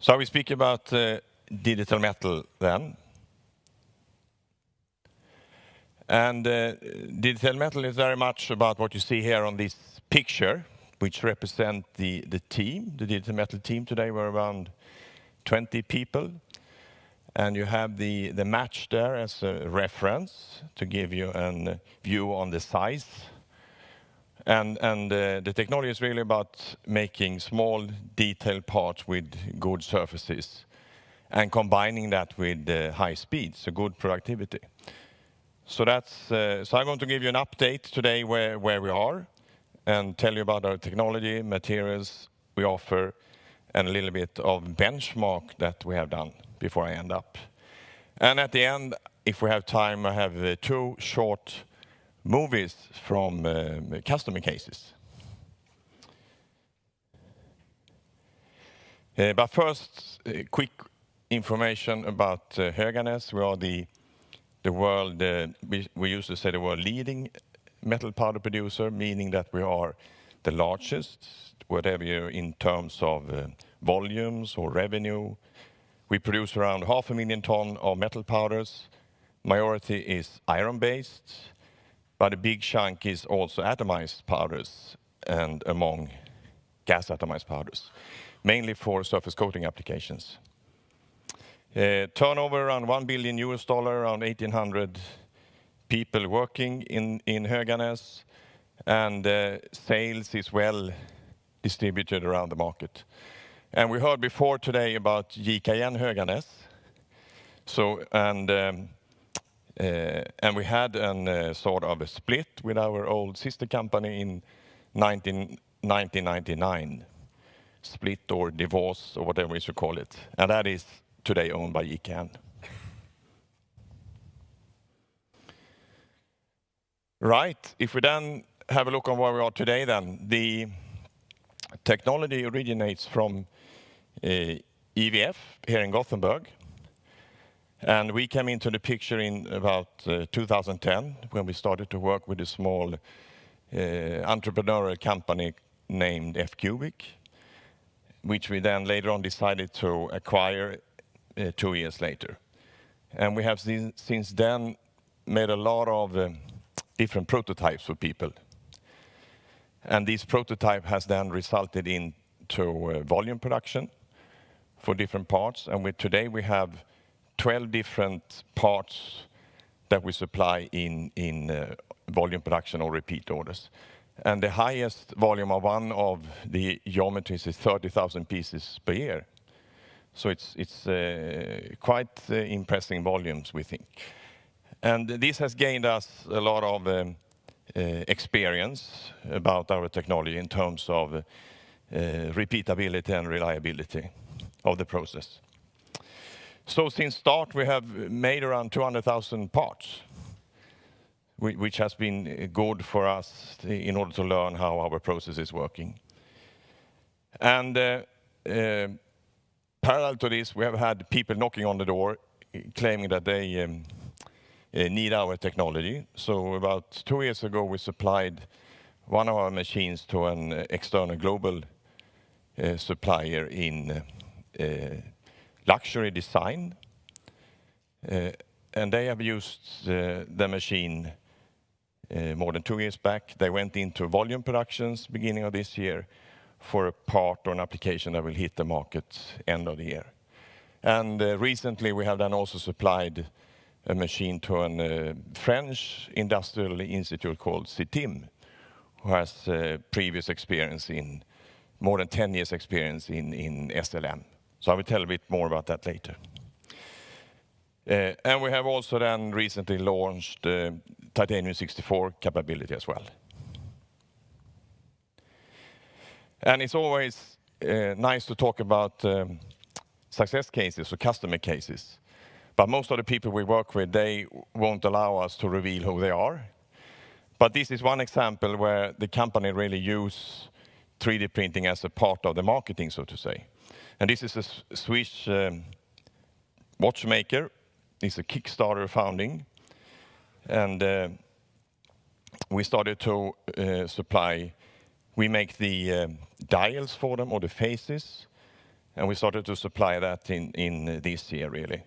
So I will speak about DigitalMetal then. And DigitalMetal is very much about what you see here on this picture, which represent the team, the DigitalMetal team. Today we're around 20 people. And you have the match there as a reference to give you a view on the size. And the technology is really about making small detailed parts with good surfaces and combining that with high speed, so good productivity. So I'm going to give you an update today where we are and tell you about our technology, materials we offer, and a little bit of benchmark that we have done before I end up. And at the end, if we have time, I have 2 short movies from customer cases. But first, quick information about Höganäs. We are the world, we used to say the world leading metal powder producer, meaning that we are the largest, whatever you're in terms of volumes or revenue. We produce around 500,000 tons of metal powders. Majority is iron-based, but a big chunk is also atomized powders and among gas atomized powders, mainly for surface coating applications. Turnover around $1 billion, around 1,800 people working in Höganäs, and sales is well distributed around the market. And we heard before today about JKN Höganäs. So and we had a sort of a split with our old sister company in 1999, split or divorce or whatever we should call it, and that is today owned by JKN. Right. If we then have a look on where we are today, then the technology originates from EVF here in Gothenburg. And we came into the picture in about 2010 when we started to work with a small entrepreneurial company named F-Cubic, which we then later on decided to acquire 2 years later. And we have since then made a lot of different prototypes for people. And this prototype has then resulted into volume production for different parts. And today we have 12 different parts that we supply in volume production or repeat orders. And the highest volume of one of the geometries is 30,000 pieces per year. So it's quite impressive volumes, we think. And this has gained us a lot of experience about our technology in terms of repeatability and reliability of the process. So since start, we have made around 200,000 parts, which has been good for us in order to learn how our process is working. And parallel to this, we have had people knocking on the door claiming that they need our technology. So about 2 years ago, we supplied one of our machines to an external global supplier in luxury design. And they have used the machine more than 2 years back. They went into volume productions beginning of this year for a part or an application that will hit the market end of the year. And recently we have then also supplied a machine to a French industrial institute called CITIM, who has previous experience in, more than 10 years experience in SLM. So I will tell a bit more about that later. And we have also then recently launched titanium 64 capability as well. And it's always nice to talk about success cases or customer cases. But most of the people we work with, they won't allow us to reveal who they are. But this is one example where the company really use 3D printing as a part of the marketing, so to say. And this is a Swiss watchmaker. It's a Kickstarter founding. And we started to supply, we make the dials for them or the faces. and we started to supply that in this year, really.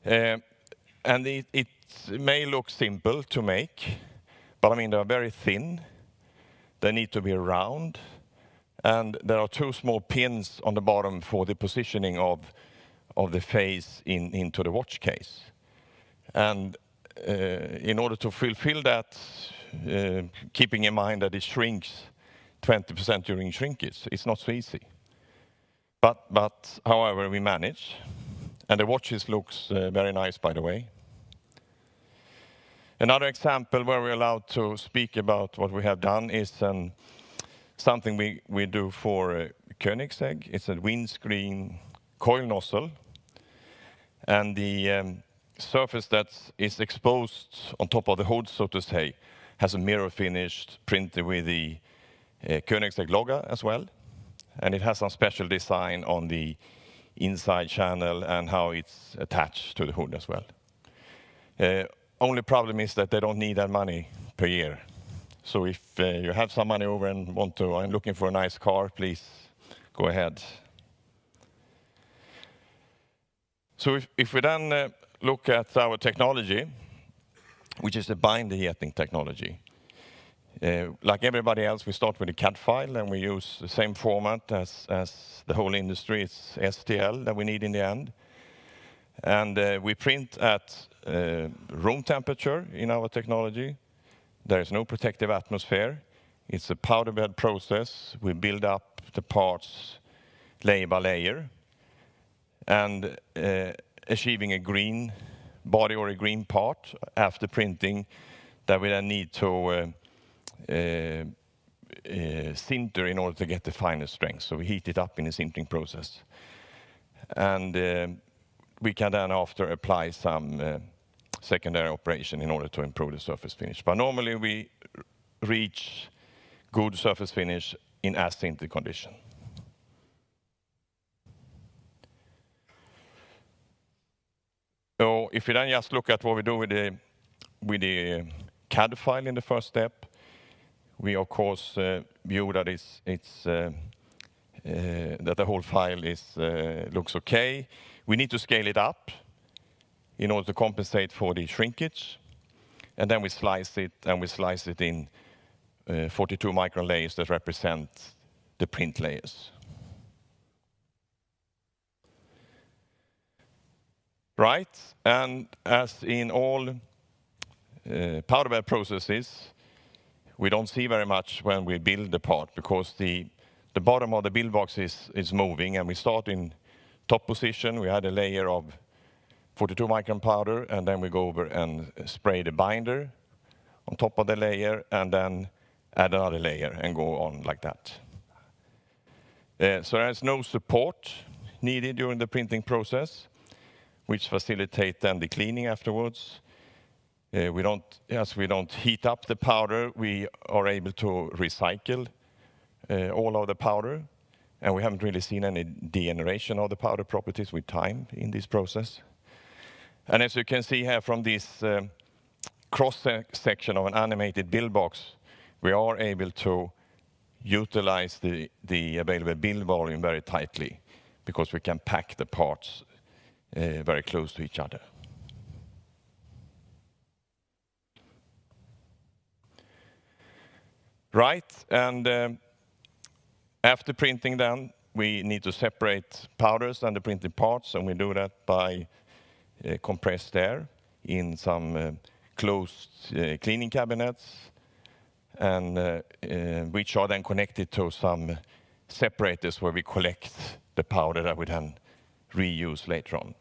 And it may look simple to make, but I mean, they are very thin. They need to be round, and there are two small pins on the bottom for the positioning of the face into the watch case. And in order to fulfill that, keeping in mind that it shrinks 20% during shrinkage, it's not so easy. But however, we manage. And the watches looks very nice, by the way. Another example where we're allowed to speak about what we have done is something we do for Koenigsegg. It's a windscreen coil nozzle. And the surface that is exposed on top of the hood, so to say, has a mirror finish printed with the Koenigsegg logo as well. And it has some special design on the inside channel and how it's attached to the hood as well. Only problem is that they don't need that money per year. So if you have some money over and I'm looking for a nice car, please go ahead. So if we then look at our technology, which is the binder jetting technology, like everybody else, we start with a CAD file and we use the same format as the whole industry. It's STL that we need in the end. And we print at room temperature in our technology. There is no protective atmosphere. It's a powder bed process. We build up the parts layer by layer and achieving a green body or a green part after printing that we then need to sinter in order to get the finest strength. So we heat it up in a sintering process. And we can then after apply some secondary operation in order to improve the surface finish. But normally we reach good surface finish in as sintered condition. So if you then just look at what we do with the CAD file in the first step, we of course view that that the whole file looks okay. We need to scale it up in order to compensate for the shrinkage, and then we slice it, and we slice it in 42 micron layers that represent the print layers. Right, and as in all powder bed processes, we don't see very much when we build the part because the bottom of the build box is moving, and we start in top position. We had a layer of 42 micron powder, and then we go over and spray the binder on top of the layer, and then add another layer and go on like that. So there's no support needed during the printing process, which facilitates then the cleaning afterwards. We don't heat up the powder, we are able to recycle all of the powder, and we haven't really seen any degeneration of the powder properties with time in this process. And as you can see here from this cross-section of an animated build box, we are able to utilize the available build volume very tightly because we can pack the parts very close to each other. Right, and after printing then, we need to separate powders and the printed parts, and we do that by compressed air in some closed cleaning cabinets, and which are then connected to some separators where we collect the powder that we then reuse later on.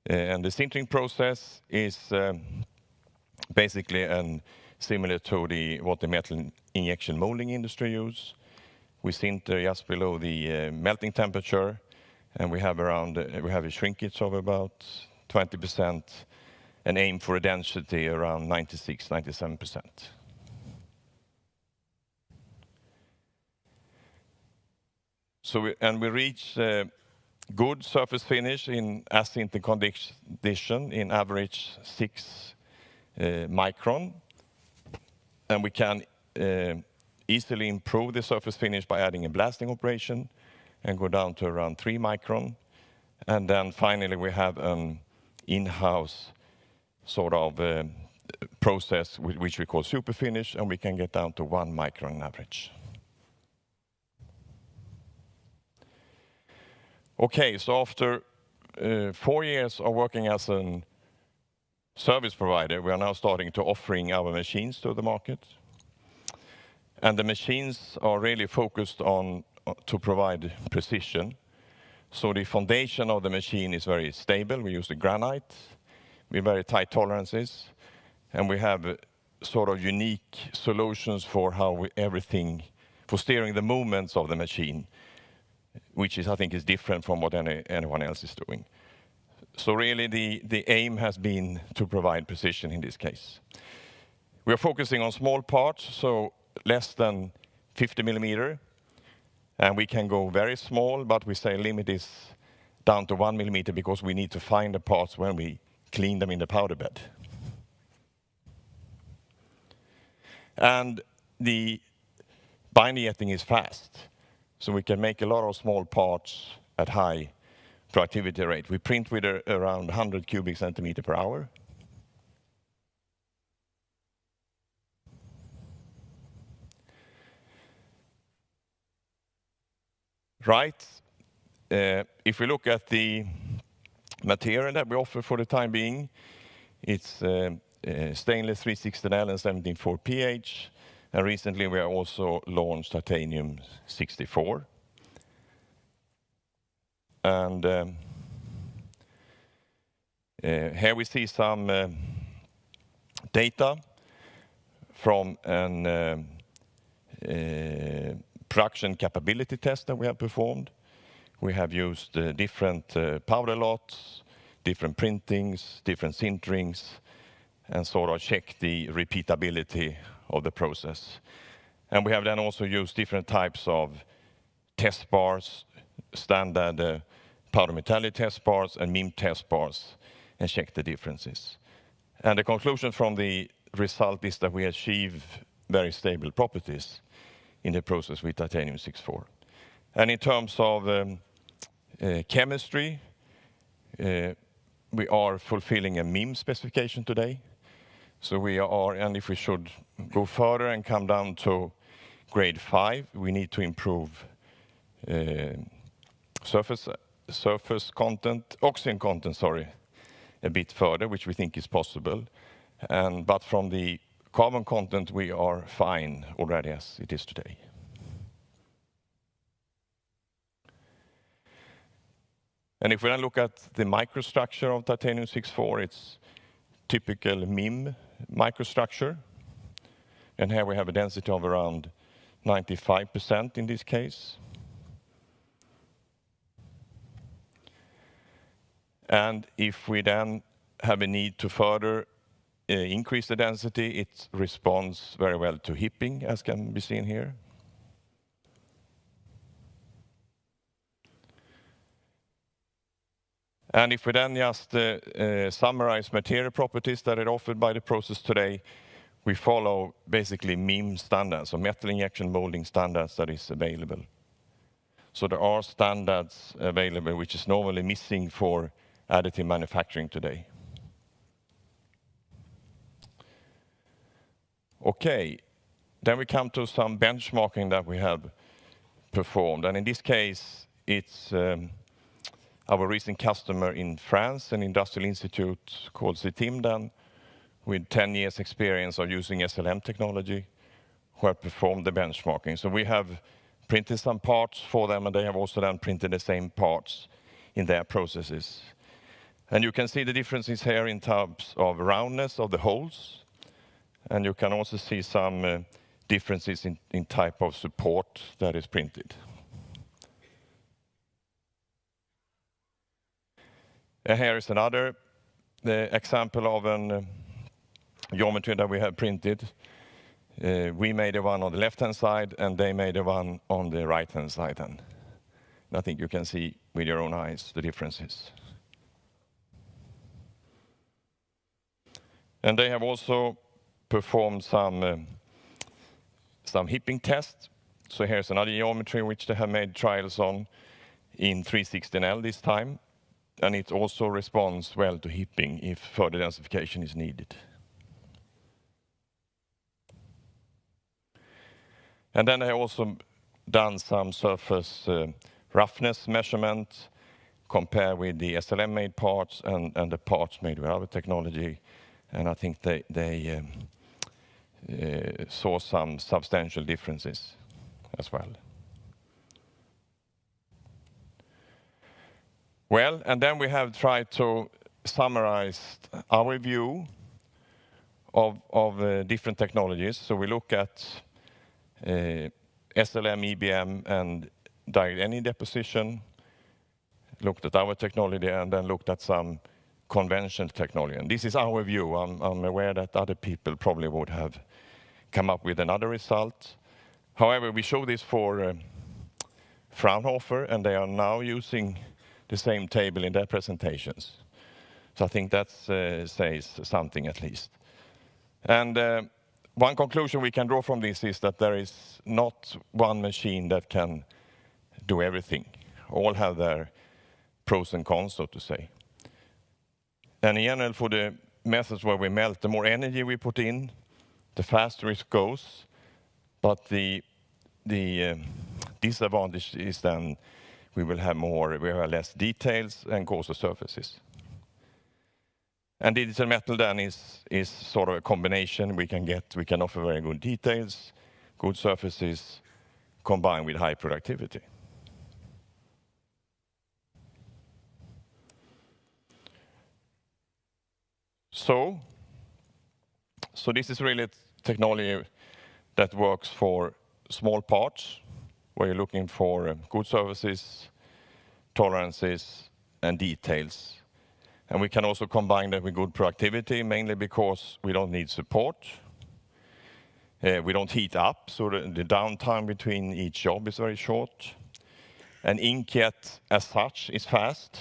And the sintering process is basically similar to what the metal injection molding industry use. We sinter just below the melting temperature, and we have a shrinkage of about 20% and aim for a density around 96-97%. So we reach good surface finish in as sintered condition in average 6 micron, and we can easily improve the surface finish by adding a blasting operation and go down to around 3 micron. And then finally, we have an in-house sort of process which we call super finish, and we can get down to 1 micron on average. Okay, so after 4 years of working as a service provider, we are now starting to offering our machines to the market. And the machines are really focused on to provide precision. So the foundation of the machine is very stable. We use the granite with very tight tolerances. And we have sort of unique solutions for for steering the movements of the machine, which I think is different from what anyone else is doing. So really the aim has been to provide precision in this case. We are focusing on small parts, so less than 50 millimeter. And we can go very small, but we say limit is down to 1 millimeter because we need to find the parts when we clean them in the powder bed. And the binder jetting is fast, so we can make a lot of small parts at high productivity rate. We print with around 100 cubic centimeter per hour. Right. If we look at the material that we offer for the time being, it's stainless 316L and 17.4 pH. And recently we have also launched titanium 64. And here we see some data from an production capability test that we have performed. We have used different powder lots, different printings, different sinterings, and sort of checked the repeatability of the process. And we have then also used different types of test bars, standard powder metallic test bars and MIM test bars, and checked the differences. And the conclusion from the result is that we achieve very stable properties in the process with titanium 64. And in terms of chemistry, we are fulfilling a MIM specification today. So we are, and if we should go further and come down to grade 5, we need to improve surface content, oxygen content, sorry, a bit further, which we think is possible. But from the carbon content, we are fine already as it is today. And if we then look at the microstructure of titanium 64, it's typical MIM microstructure. And here we have a density of around 95% in this case. And if we then have a need to further increase the density, it responds very well to hipping, as can be seen here. And if we then just summarize material properties that are offered by the process today, we follow basically MIM standards, so metal injection molding standards that is available. So there are standards available which is normally missing for additive manufacturing today. Okay, then we come to some benchmarking that we have performed. And in this case, it's our recent customer in France, an industrial institute called CITIM, with 10 years experience of using SLM technology, who have performed the benchmarking. So we have printed some parts for them, and they have also then printed the same parts in their processes. And you can see the differences here in terms of roundness of the holes. And you can also see some differences in type of support that is printed. And here is another example of an geometry that we have printed. We made the one on the left-hand side, and they made the one on the right-hand side. And I think you can see with your own eyes the differences. And they have also performed some some hipping tests. So here's another geometry which they have made trials on in 316L this time. And it also responds well to hipping if further densification is needed. And then I also done some surface roughness measurement, compare with the SLM-made parts and the parts made with our technology. And I think they saw some substantial differences as well. Well, and then we have tried to summarize our view of different technologies. So we look at SLM, EBM, and direct energy deposition, looked at our technology, and then looked at some conventional technology. And this is our view. I'm aware that other people probably would have come up with another result. However, we show this for Fraunhofer, and they are now using the same table in their presentations. So I think that says something at least. And one conclusion we can draw from this is that there is not one machine that can do everything. All have their pros and cons, so to say. And in general, for the methods where we melt, the more energy we put in, the faster it goes. But the disadvantage is then we will have less details and coarser surfaces. And DigitalMetal then is sort of a combination. We can offer very good details, good surfaces, combined with high productivity. So this is really technology that works for small parts, where you're looking for good surfaces, tolerances, and details. And we can also combine that with good productivity, mainly because we don't need support. We don't heat up, so the downtime between each job is very short. And inkjet, as such, is fast.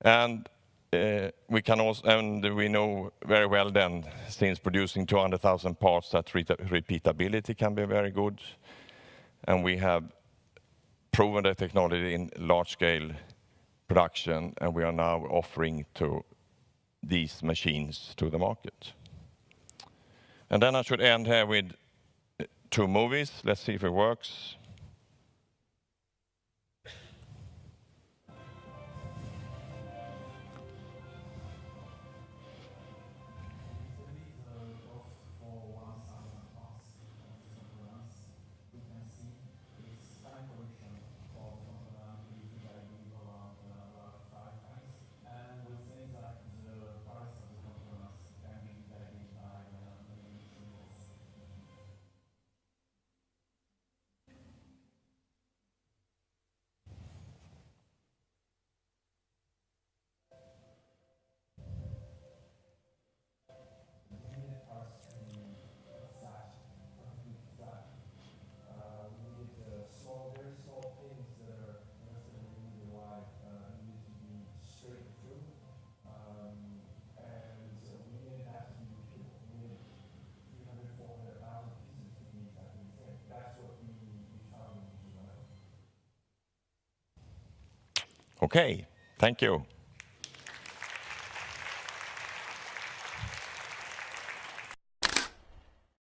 And we know very well then, since producing 200,000 parts, that repeatability can be very good. And we have proven the technology in large-scale production, and we are now offering to these machines to the market. And then I should end here with 2 movies. Let's see if it works. Okay, thank you.